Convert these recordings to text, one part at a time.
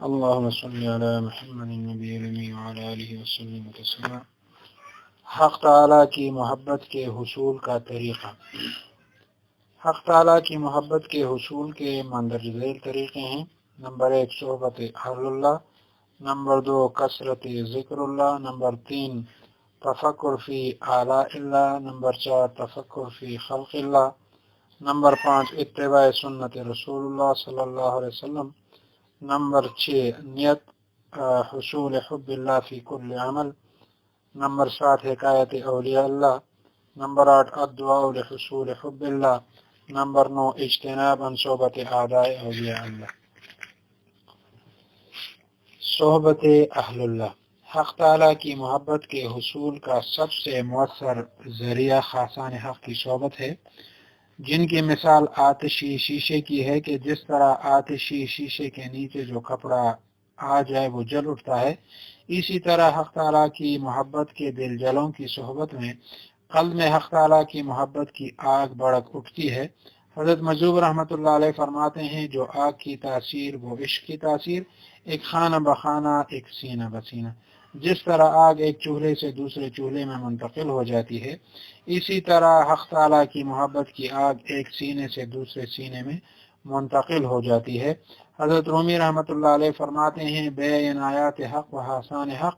اللهم صل على محمد النبی الأمی وعلى آلہ وسلم تسلیما۔ حق تعالیٰ کی محبت کے حصول کا طریقہ۔ حق تعالیٰ کی محبت کے حصول کے مندرجہ ذیل طریقے ہیں۔ نمبر 1 صحبت اہل اللہ، نمبر 2 کثرت ذکر اللہ، نمبر 3 تفکر فی آلاء اللہ، نمبر 4 تفکر فی خلق اللہ، نمبر 5 اتباع سنت رسول اللہ صلی اللہ علیہ وسلم، نمبر 6 نیت حصول حب اللہ فی کل عمل، نمبر 7 حکایت اولیاء اللہ، نمبر 8 الدعاء لحصول حب اللہ، نمبر 9 اجتناب عن صحبت اعداء اولیاء اللہ۔ صحبت اہل اللہ۔ حق تعالیٰ کی محبت کے حصول کا سب سے مؤثر ذریعہ خاصان حق کی صحبت ہے، جن کی مثال آتشی شیشے کی ہے کہ جس طرح آتشی شیشے کے نیچے جو کپڑا آ جائے وہ جل اٹھتا ہے، اسی طرح حق تعالیٰ کی محبت کے دل جلوں کی صحبت میں قلب میں حق تعالیٰ کی محبت کی آگ بڑک اٹھتی ہے۔ حضرت مجذوب رحمۃ اللہ علیہ فرماتے ہیں جو آگ کی تاثیر وہ عشق کی تاثیر، ایک خانہ بخانہ ایک سینہ بسینہ۔ جس طرح آگ ایک چولہے سے دوسرے چولہے میں منتقل ہو جاتی ہے، اسی طرح حق تعالیٰ کی محبت کی آگ ایک سینے سے دوسرے سینے میں منتقل ہو جاتی ہے۔ حضرت رومی رحمۃ اللہ علیہ فرماتے ہیں بے عنایات حق و حسان حق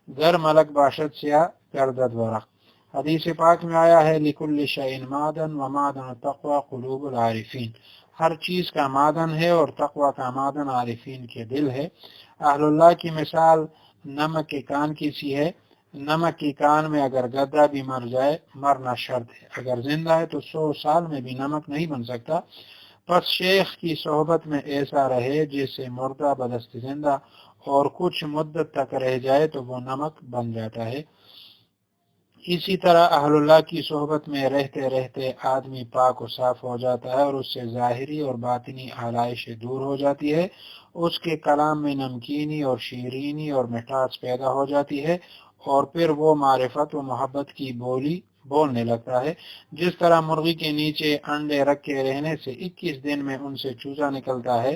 گر ملک باشد سیاہ گردد ورق۔ حدیث پاک میں آیا ہے لکل شیء معدن و معدن التقوی قلوب العارفین، ہر چیز کا معدن ہے اور تقوی کا معدن عارفین کے دل ہے۔ اہل اللہ کی مثال نمک کے کان کی سی ہے، نمک کی کان میں اگر گدھا بھی مر جائے مرنا شرط ہے، اگر زندہ ہے تو 100 سال میں بھی نمک نہیں بن سکتا۔ پس شیخ کی صحبت میں ایسا رہے جیسے مردہ بدست زندہ، اور کچھ مدت تک رہ جائے تو وہ نمک بن جاتا ہے۔ اسی طرح اہل اللہ کی صحبت میں رہتے رہتے آدمی پاک و صاف ہو جاتا ہے اور اس سے ظاہری اور باطنی آلائشیں دور ہو جاتی ہے، اس کے کلام میں نمکینی اور شیرینی اور مٹھاس پیدا ہو جاتی ہے، اور پھر وہ معرفت و محبت کی بولی بولنے لگتا ہے۔ جس طرح مرغی کے نیچے انڈے رکھ کے رہنے سے 21 دن میں ان سے چوزا نکلتا ہے،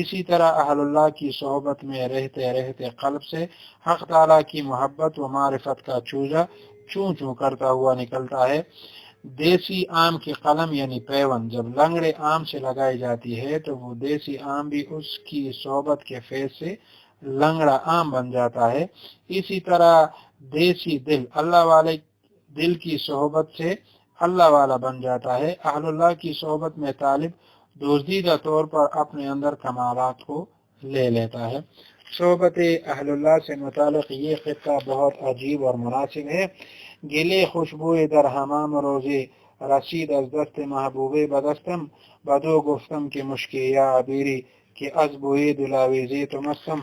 اسی طرح اہل اللہ کی صحبت میں رہتے رہتے قلب سے حق تعالیٰ کی محبت و معرفت کا چوزا چوں چوں کرتا ہوا نکلتا ہے۔ دیسی آم کی قلم یعنی پیون جب لنگڑے آم سے لگائی جاتی ہے تو وہ دیسی آم بھی اس کی صحبت کے فیض سے لنگڑا آم بن جاتا ہے۔ اسی طرح دیسی دل اللہ والے دل کی صحبت سے اللہ والا بن جاتا ہے۔ اہل اللہ کی صحبت میں طالب دوزیدہ طور پر اپنے اندر کمالات کو لے لیتا ہے۔ صحبت اہل اللہ سے متعلق یہ خطہ بہت عجیب اور مناسب ہے۔ گلے خوشبوئے در حمام روزے رسید از دست محبوب بدستم، بدو گفتم که مشکی یا عبیری که از بوی دلاویزی تو مستم،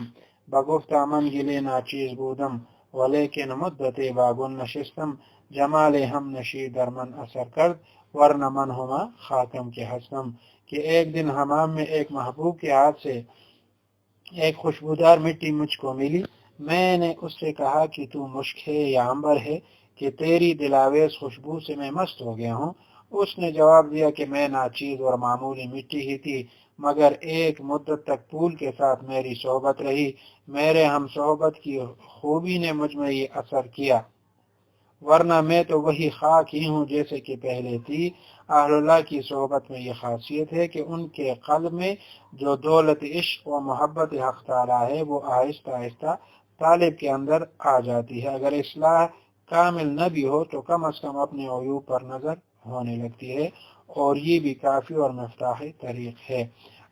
بگفتا من گله ناچیز بودم ولیکن مدت باگون نشستم، جمال ہم نشی در من اثر کرد ورنہ من ہما خاتم کے ہستم۔ کہ ایک دن حمام میں ایک محبوب کے ہاتھ سے ایک خوشبودار مٹی مجھ کو ملی، میں نے اس سے کہا کہ تو مشک ہے یا عنبر ہے کہ تیری دلاویز خوشبو سے میں مست ہو گیا ہوں؟ اس نے جواب دیا کہ میں ناچیز اور معمولی مٹی ہی تھی، مگر ایک مدت تک پھول کے ساتھ میری صحبت رہی، میرے ہم صحبت کی خوبی نے مجھ میں یہ اثر کیا، ورنہ میں تو وہی خاک ہی ہوں جیسے کہ پہلے تھی۔ اہل اللہ کی صحبت میں یہ خاصیت ہے کہ ان کے قلب میں جو دولت عشق و محبت حق تعالی ہے وہ آہستہ آہستہ طالب کے اندر آ جاتی ہے، اگر اصلاح کامل نہ بھی ہو تو کم از کم اپنے عیوب پر نظر ہونے لگتی ہے، اور یہ بھی کافی اور مفتاح طریق ہے۔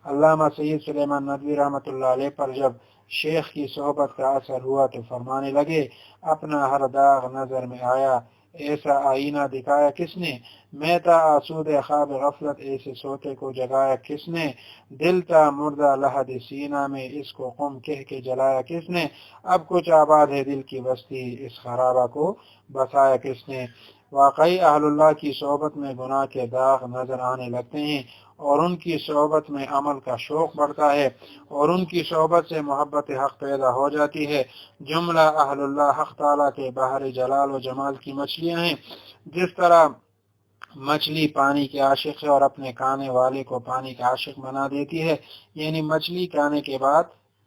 علامہ سید سلیمان ندوی رحمۃ اللہ علیہ پر جب شیخ کی صحبت کا اثر ہوا تو فرمانے لگے اپنا ہر داغ نظر میں آیا، ایسا آئینہ دکھایا کس نے، میں تا آسود خواب غفلت ایسے سوتے کو جگایا کس نے، دل تا مردہ لحد سینہ میں اس کو قم کہہ کے جلایا کس نے، اب کچھ آباد ہے دل کی بستی اس خرابہ کو بسایا کس نے۔ واقعی اہل اللہ کی صحبت میں گناہ کے داغ نظر آنے لگتے ہیں، اور ان کی صحبت میں عمل کا شوق بڑھتا ہے، اور ان کی صحبت سے محبت حق پیدا ہو جاتی ہے۔ جملہ اہل اللہ حق تعالیٰ کے بحر جلال و جمال کی مچھلیاں ہیں۔ جس طرح مچھلی پانی کے عاشق ہے اور اپنے کھانے والے کو پانی کا عاشق بنا دیتی ہے، یعنی مچھلی کھانے کے بعد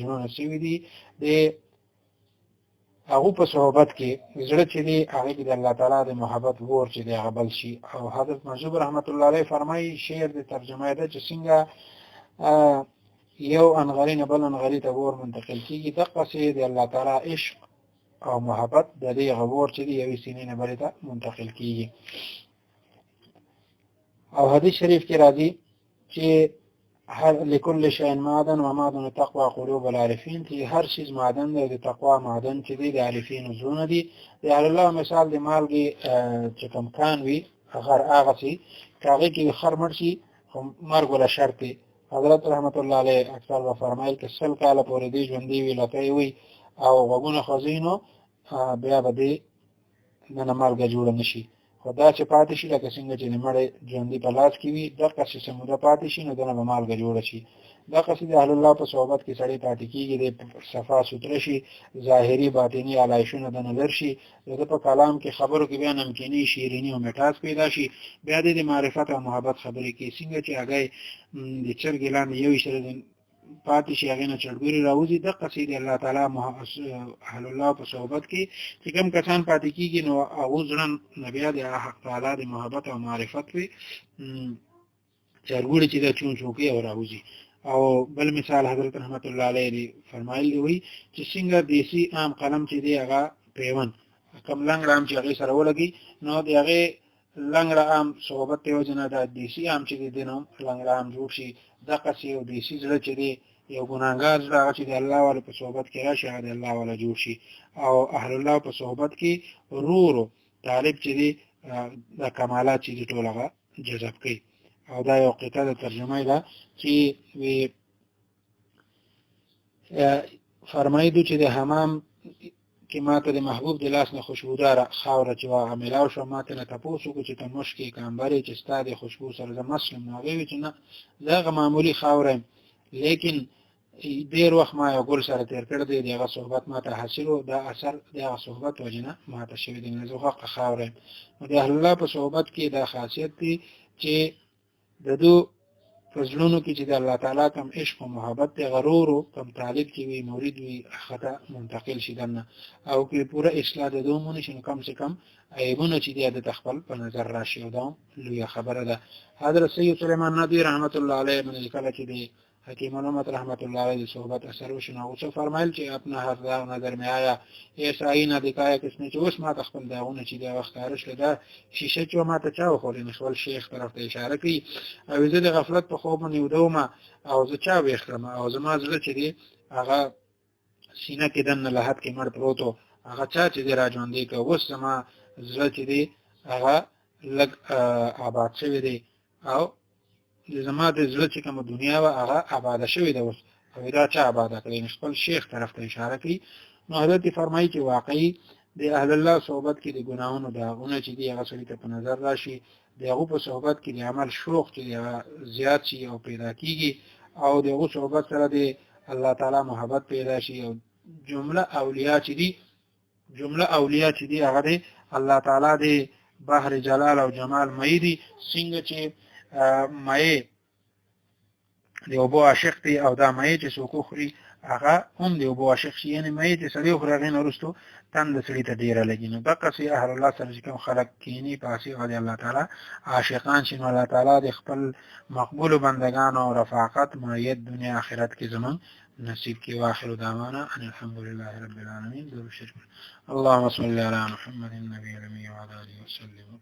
زړونه سوي دي د هغه په صحبت کې زړه چې دی هغه کې د الله تعالی د محبت ور چې دی غبل شي. او حضرت مجذوب رحمت الله علیه فرمایي شعر د ترجمه ده چې څنګه یو انغری نه بل انغری ته ور منتقل کیږي د قصید الله تعالی عشق او محبت د دې غور چې دی یوې سینې نه بل ته منتقل کیږي. او حدیث شریف کې راځي چې هر لكل شيء معدن ومعدن التقوى قلوب العارفين چې هر شي معدن دی د تقوا معدن چې دی د عارفین زونه دي. د الله مثال د مالګي چې کوم کان وي هغه شي هغه کې خر مرشي مرګ ولا شرط. حضرت رحمت الله علیه اکثر و فرمایل چې سل کاله پورې دی ژوندۍ وي لته وي او وګونه خزینو بیا به دی نه مالګه جوړ نشي. خدا چې پاتې شي لکه څنګه چې مړې ژوندۍ په لاس کې وي دغه څه سموده پاتې شي نو دنه به مالګه جوړ شي. دا قصیده اهل الله په صحبت کې سړی پاتې کیږي د صفا سوتره شي ظاهري باطینی علایشونه د نظر شي دغه په کلام کې خبرو کې بیا نمکینی شیرینی او مټاس پیدا شي. بیا د معرفت او محبت خبرې کې څنګه چې هغه د چرګ لاندې یو شری پاتې شي هغه نه چړګوري راوځي. د قصیده الله تعالی اهل الله په صحبت کې چې کوم کسان پاتې کیږي نو هغه ځړن نبی د حق تعالی د محبت او معرفت وي چړګوري چې د چون چوکي او راوځي. او بل مثال حضرت رحمت الله علیه فرمایلی وي چې څنګه دیسی عام قلم چې دی هغه پیون کم لنګ رام چې هغه سره ولګي نو دی هغه لنګ رام صحبت ته وجنه د دیسی عام چې دی نو لنګ رام جوړ شي. د قصې او دیسی زړه چې دی یو ګناګار زړه چې د الله والا په صحبت کې راشي د الله والا جوړ شي. او اهل الله په صحبت کې رورو طالب چې دی د کمالات چې ټول هغه جذب کوي. او دا یو قطعه د ترجمه ده چې وی فرمایدو چې د حمام کې ماته د محبوب د لاس نه خوشبودار خاوره چې واغه ملاو شو ماته نه تاسو کو چې ته مشکې کامبري چې ستاره خوشبو سره د مسلم نه وی چې نه دا معمولی خاوره لیکن ډیر وخت ما یو ګل سره تیر کړ دی دغه صحبت ماته حاصلو دا اثر دغه صحبت وجنه ماته شوی دی نه زوخه خاوره. نو د الله په صحبت کې دا خاصیت دی چې د دو فزلونو کې چې د الله تعالی کوم عشق او محبت ته غرور او کوم طالب کې وي مرید وي خطا منتقل شي دنه او کې پوره اصلاح د دومونه شنو کم سے کم ایبونه چې د تخپل په نظر راشي او دا لوی خبره ده. حضرت سید سلیمان ندوی رحمت الله علیه من کله چې دی حکیم علامت رحمت الله علیه صحبت اثر وشنه او څه فرمایل چې خپل هر دا نظر میں آیا ایسا اینا دکایا کسنه چې اوس ما خپل داونه چې دا وخت کارش لدا شیشه چې ما ته چا خوري نشول شیخ طرف ته اشاره کوي او زه د غفلت په خوب نه ودومه او زه چا وښرم او زما زړه چې دی هغه سینه کې دنه لحد کې مړ پروتو هغه چا چې دی راځوندې که اوس زما زړه چې دی هغه لګ آباد شوی دی او زما د زړه چې کوم دنیا وا هغه آباد شوی دی اوس او دا چا آباد کړی خپل شیخ طرف ته اشاره کوي. نو حضرت فرمایي چې واقعي د اهل الله صحبت کې د ګناهونو داغونه چې دی هغه سړي ته په نظر راشي دغه په صحبت کې د عمل شوق چې زیات شي او پیدا کیږي او دغه صحبت سره د الله تعالی محبت پیدا شي او جمله اولیاء چې دی هغه د الله تعالی د بحر جلال او جمال مې دي څنګه چې مې د ابو عاشق دی او دا مې چې سوکو خوري هغه هم دی ابو عاشق شي یعنی مې چې سړي خو راغین ورستو تند سړي ته ډیره لګي. نو دغه سي اهل الله سره کوم خلق کینی پاسي او دی الله تعالی عاشقان شنو الله تعالی د خپل مقبول بندگان او رفاقت مایت دنیا آخرت کې زمون نصیب کی. واخر دعوانا ان الحمد لله رب العالمين. اللهم صل على محمد النبي الامي وعلى اله وسلم.